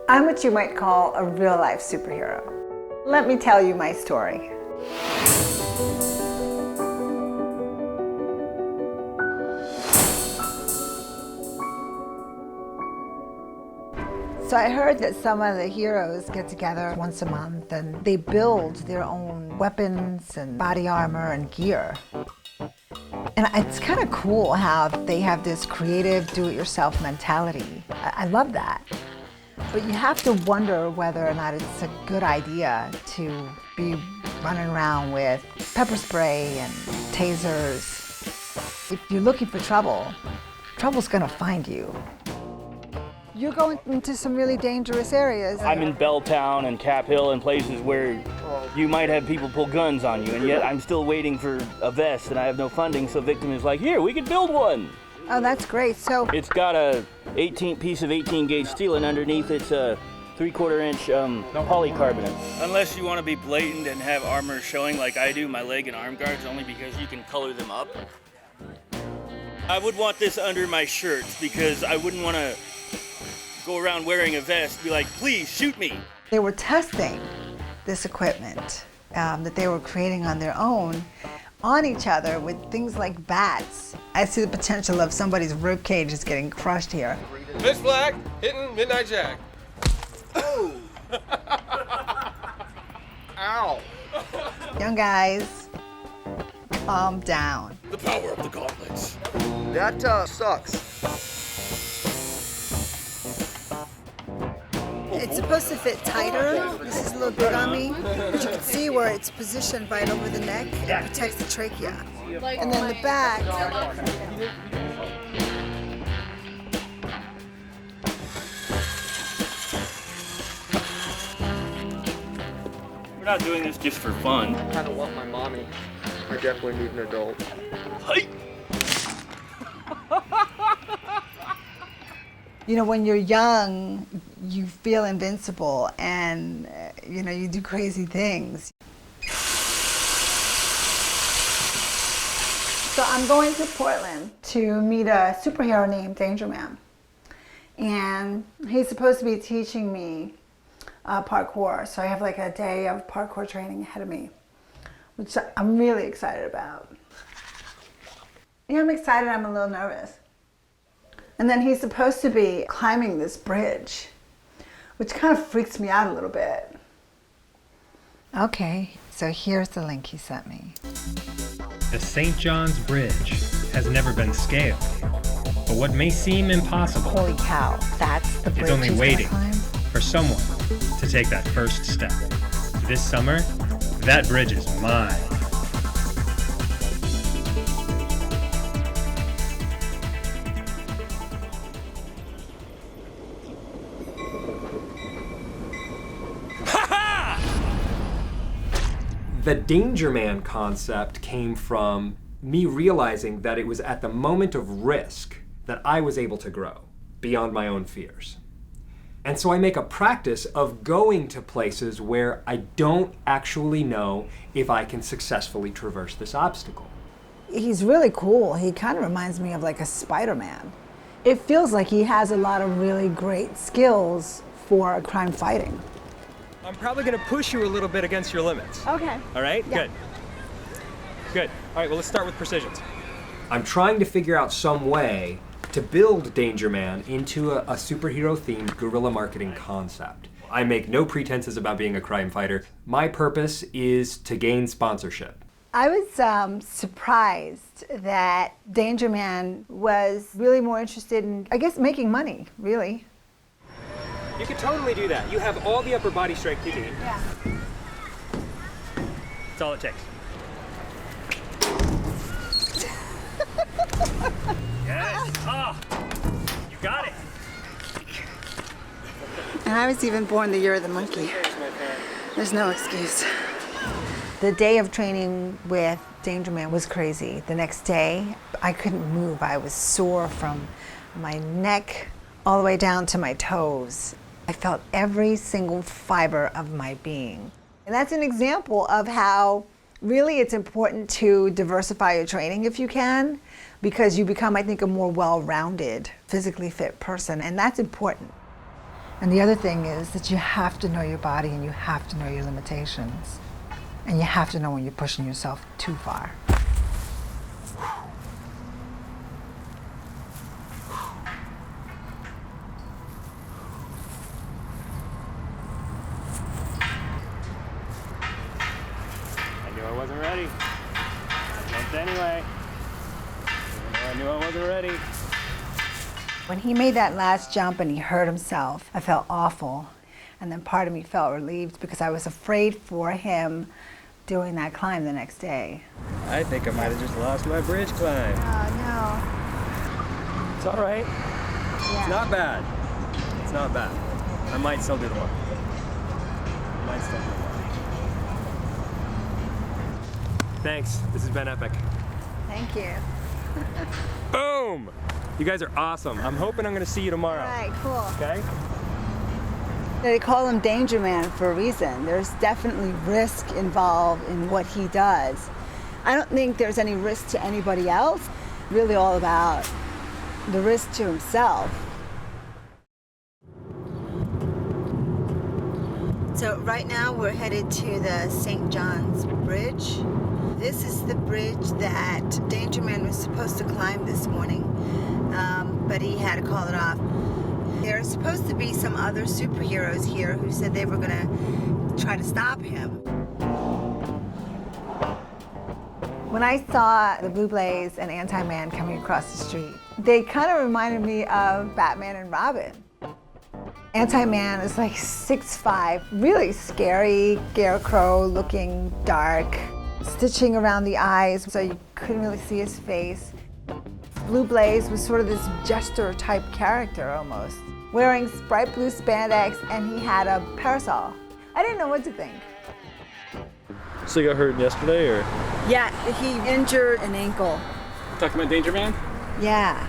I'm what you might call a real-life superhero. Let me tell you my story. So I heard that some of the heroes get together once a month and they build their own weapons and body armor and gear. And it's kind of cool how they have this creative do-it-yourself mentality. I love that. But you have to wonder whether or not it's a good idea to be running around with pepper spray and tasers. If you're looking for trouble, trouble's gonna find you. You're going into some really dangerous areas. I'm in Belltown and Cap Hill and places where you might have people pull guns on you, and yet I'm still waiting for a vest and I have no funding, so victim is like, here, we could build one. Oh, that's great. So it's got a 18 piece of 18 gauge steel, and underneath it's a 3/4 inch polycarbonate. Unless you want to be blatant and have armor showing like I do, my leg and arm guards, only because you can color them up. I would want this under my shirt because I wouldn't want to go around wearing a vest, be like, please shoot me. They were testing this equipment that they were creating on their own on each other with things like bats. I see the potential of somebody's rib cage is getting crushed here. Miss Black hitting Midnight Jack. Oh! Ow! Young guys, calm down. The power of the gauntlets. That sucks. It's supposed to fit tighter. This is a little big on me, but you can see where it's positioned right over the neck. It protects the trachea. And then the back. We're not doing this just for fun. I kind of want my mommy. I definitely need an adult. Hey! You know, when you're young, you feel invincible and, you know, you do crazy things. So I'm going to Portland to meet a superhero named Danger Man. And he's supposed to be teaching me parkour. So I have like a day of parkour training ahead of me, which I'm really excited about. Yeah, I'm excited, I'm a little nervous. And then he's supposed to be climbing this bridge, which kind of freaks me out a little bit. Okay, so here's the link he sent me. The St. John's Bridge has never been scaled, but what may seem impossible Holy cow, that's the bridge is only he's waiting gonna climb? for someone to take that first step. This summer, that bridge is mine. The Danger Man concept came from me realizing that it was at the moment of risk that I was able to grow beyond my own fears. And so I make a practice of going to places where I don't actually know if I can successfully traverse this obstacle. He's really cool. He kind of reminds me of like a Spider-Man. It feels like he has a lot of really great skills for crime fighting. I'm probably going to push you a little bit against your limits. Okay. All right? Yeah. Good. Good. All right, well, let's start with precisions. I'm trying to figure out some way to build Danger Man into a superhero-themed guerrilla marketing concept. I make no pretenses about being a crime fighter. My purpose is to gain sponsorship. I was surprised that Danger Man was really more interested in, I guess, making money, really. You could totally do that. You have all the upper body strength you need. Yeah. That's all it takes. Yes. Ah, you got it. And I was even born the year of the monkey. There's no excuse. The day of training with Danger Man was crazy. The next day, I couldn't move. I was sore from my neck all the way down to my toes. I felt every single fiber of my being. And that's an example of how really it's important to diversify your training if you can, because you become, I think, a more well-rounded, physically fit person, and that's important. And the other thing is that you have to know your body and you have to know your limitations. And you have to know when you're pushing yourself too far. I knew I wasn't ready. I jumped anyway. Even though I knew I wasn't ready. When he made that last jump and he hurt himself, I felt awful. And then part of me felt relieved because I was afraid for him doing that climb the next day. I think I might have just lost my bridge climb. Oh, It's all right. no. It's not bad. It's not bad. I might still do tomorrow. Thanks. This has been epic. Thank you. Boom! You guys are awesome. I'm hoping I'm going to see you tomorrow. All right, cool. Okay? They call him Danger Man for a reason. There's definitely risk involved in what he does. I don't think there's any risk to anybody else. Really all about the risk to himself. So right now we're headed to the St. John's Bridge. This is the bridge that Danger Man was supposed to climb this morning, but he had to call it off. There are supposed to be some other superheroes here who said they were gonna try to stop him. When I saw the Blue Blaze and Anti-Man coming across the street, they kind of reminded me of Batman and Robin. Anti-Man is like 6'5", really scary, scarecrow looking, dark, stitching around the eyes so you couldn't really see his face. Blue Blaze was sort of this jester type character almost, wearing bright blue spandex, and he had a parasol. I didn't know what to think. So you got hurt yesterday, or? Yeah, he injured an ankle. Talking about Danger Man? Yeah,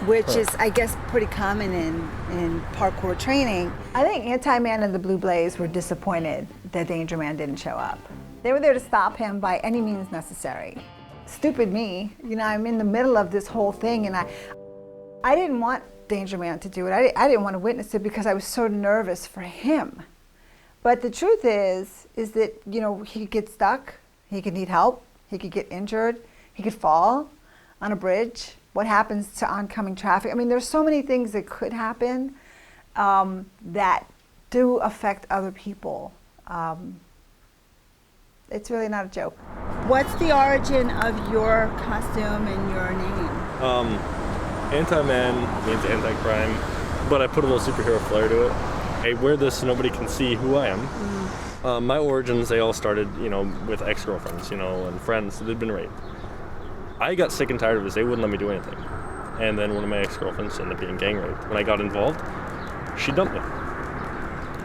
which is, I guess, pretty common in parkour training. I think Anti-Man and the Blue Blaze were disappointed that Danger Man didn't show up. They were there to stop him by any means necessary. Stupid me, you know, I'm in the middle of this whole thing, and I didn't want Danger Man to do it. I didn't want to witness it because I was so nervous for him. But the truth is that, you know, he could get stuck, he could need help, he could get injured, he could fall on a bridge. What happens to oncoming traffic? I mean, there's so many things that could happen that do affect other people. It's really not a joke. What's the origin of your costume and your name? Anti-Man means anti-crime, but I put a little superhero flair to it. I wear this so nobody can see who I am. My origins, they all started, you know, with ex-girlfriends, you know, and friends that had been raped. I got sick and tired of this. They wouldn't let me do anything. And then one of my ex-girlfriends ended up being gang raped. When I got involved, she dumped me.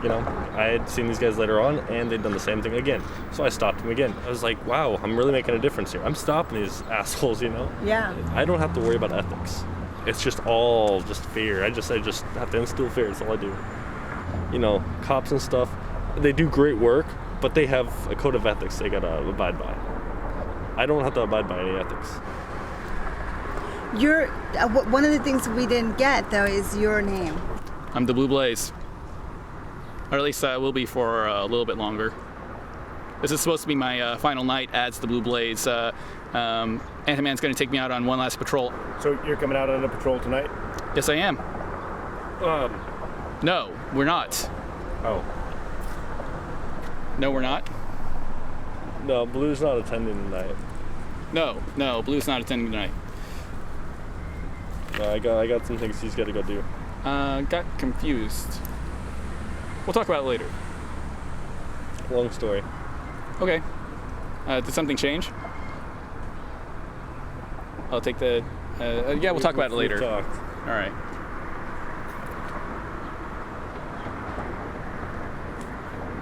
You know, I had seen these guys later on, and they'd done the same thing again. So I stopped them again. I was like, wow, I'm really making a difference here. I'm stopping these assholes, you know? Yeah. I don't have to worry about ethics. It's just all just fear. I just have to instill fear. That's all I do. You know, cops and stuff, they do great work, but they have a code of ethics they gotta abide by. I don't have to abide by any ethics. One of the things we didn't get, though, is your name. I'm the Blue Blaze. Or at least I will be for a little bit longer. This is supposed to be my final night as the Blue Blaze. Anti-Man's going to take me out on one last patrol. So you're coming out on a patrol tonight? Yes, I am. No, we're not. Oh. No, we're not. No, Blue's not attending tonight. No, Blue's not attending tonight. No, I got some things he's got to go do. Got confused. We'll talk about it later. Long story. Okay. Did something change? I'll take the... yeah, we'll talk about it later. Talked. All right.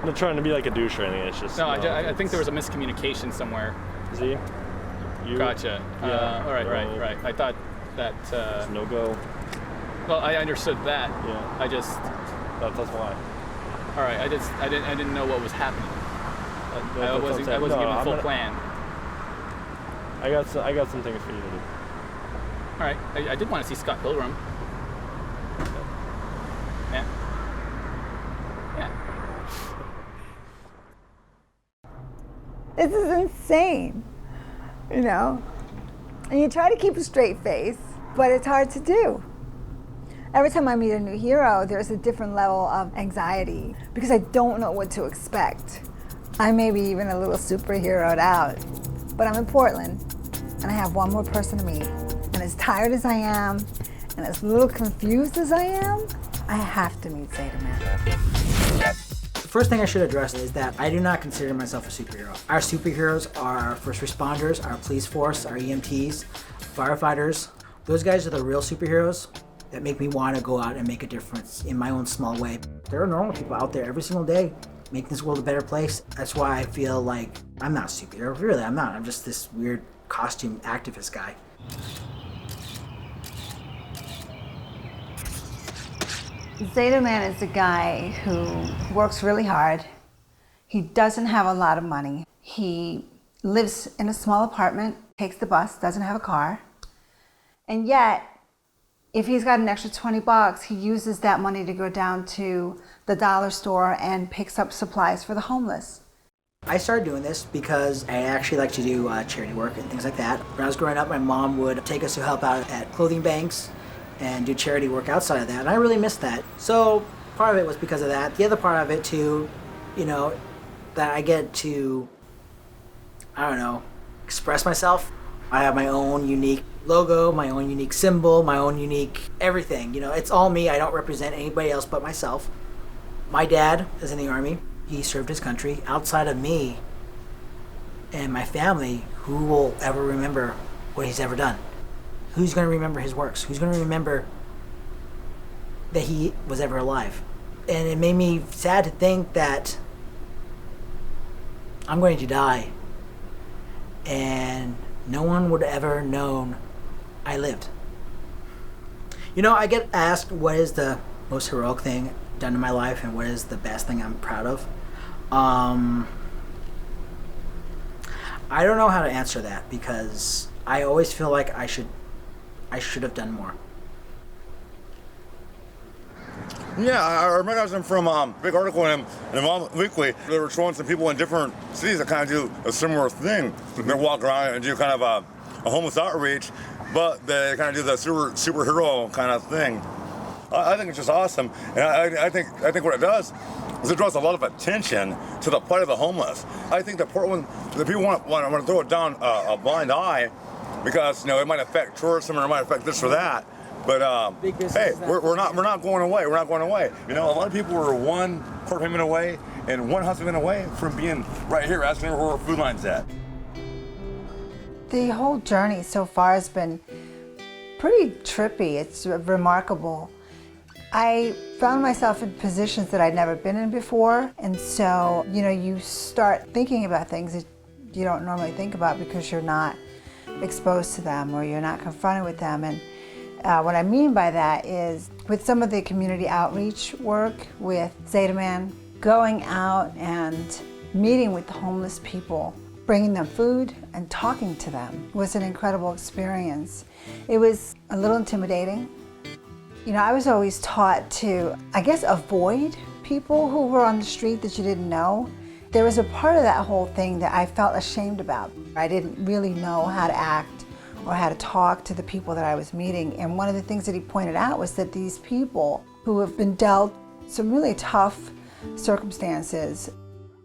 I'm not trying to be like a douche or anything. It's just... No, I think there was a miscommunication somewhere. See? You? Gotcha. Yeah. All right, Well, right. I thought that... It's no go. Well, I understood that. Yeah. I just... That's why. All right, I didn't know what was happening. I wasn't given a full plan. I got some things for you to do. All right, I did want to see Scott Pilgrim. Yeah. This is insane, you know? And you try to keep a straight face, but it's hard to do. Every time I meet a new hero, there's a different level of anxiety because I don't know what to expect. I may be even a little superheroed out, but I'm in Portland and I have one more person to meet. And as tired as I am and as little confused as I am, I have to meet Zeta Man. The first thing I should address is that I do not consider myself a superhero. Our superheroes are our first responders, our police force, our EMTs, firefighters. Those guys are the real superheroes that make me want to go out and make a difference in my own small way. There are normal people out there every single day making this world a better place. That's why I feel like I'm not a superhero. Really, I'm not. I'm just this weird costume activist guy. Zeta Man is a guy who works really hard. He doesn't have a lot of money. He lives in a small apartment, takes the bus, doesn't have a car. And yet, if he's got an extra $20, he uses that money to go down to the dollar store and picks up supplies for the homeless. I started doing this because I actually like to do charity work and things like that. When I was growing up, my mom would take us to help out at clothing banks and do charity work outside of that, and I really missed that. So part of it was because of that. The other part of it too, you know, that I get to, I don't know, express myself. I have my own unique logo, my own unique symbol, my own unique everything. You know, it's all me. I don't represent anybody else but myself. My dad is in the Army. He served his country. Outside of me and my family, who will ever remember what he's ever done? Who's going to remember his works? Who's going to remember that he was ever alive? And it made me sad to think that I'm going to die and no one would have ever known I lived. You know, I get asked what is the most heroic thing done in my life and what is the best thing I'm proud of. I don't know how to answer that because I always feel like I should have done more. Yeah, I remember from a big article in the Weekly. They were showing some people in different cities that kind of do a similar thing. They walk around and do kind of a homeless outreach, but they kind of do the superhero kind of thing. I think it's just awesome, and I think what it does is it draws a lot of attention to the plight of the homeless. I think that Portland, the people want to throw it down a blind eye because it might affect tourism or it might affect this or that. But hey, we're not going away. We're not going away. A lot of people are one court payment away and one house payment away from being right here asking where our food line's at. The whole journey so far has been pretty trippy. It's remarkable. I found myself in positions that I'd never been in before, and so you start thinking about things that you don't normally think about because you're not exposed to them or you're not confronted with them. And what I mean by that is with some of the community outreach work with Zeta Man, going out and meeting with the homeless people, bringing them food and talking to them was an incredible experience. It was a little intimidating. I was always taught to, avoid people who were on the street that you didn't know. There was a part of that whole thing that I felt ashamed about. I didn't really know how to act or how to talk to the people that I was meeting. And one of the things that he pointed out was that these people who have been dealt some really tough circumstances,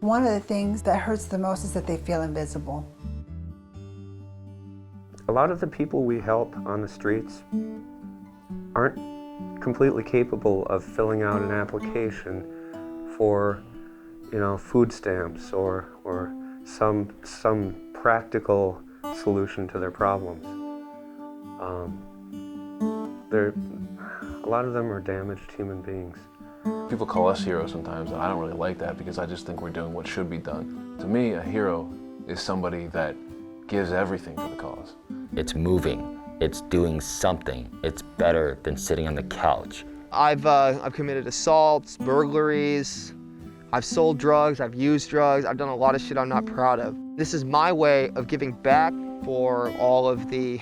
one of the things that hurts the most is that they feel invisible. A lot of the people we help on the streets aren't completely capable of filling out an application for, food stamps or some practical solution to their problems. A lot of them are damaged human beings. People call us heroes sometimes, and I don't really like that because I just think we're doing what should be done. To me, a hero is somebody that gives everything for the cause. It's moving. It's doing something. It's better than sitting on the couch. I've committed assaults, burglaries, I've sold drugs, I've used drugs, I've done a lot of shit I'm not proud of. This is my way of giving back for all of the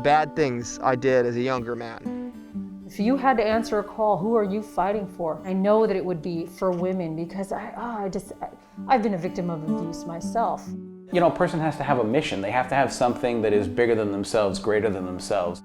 bad things I did as a younger man. If you had to answer a call, who are you fighting for? I know that it would be for women because I've been a victim of abuse myself. You know, a person has to have a mission. They have to have something that is bigger than themselves, greater than themselves.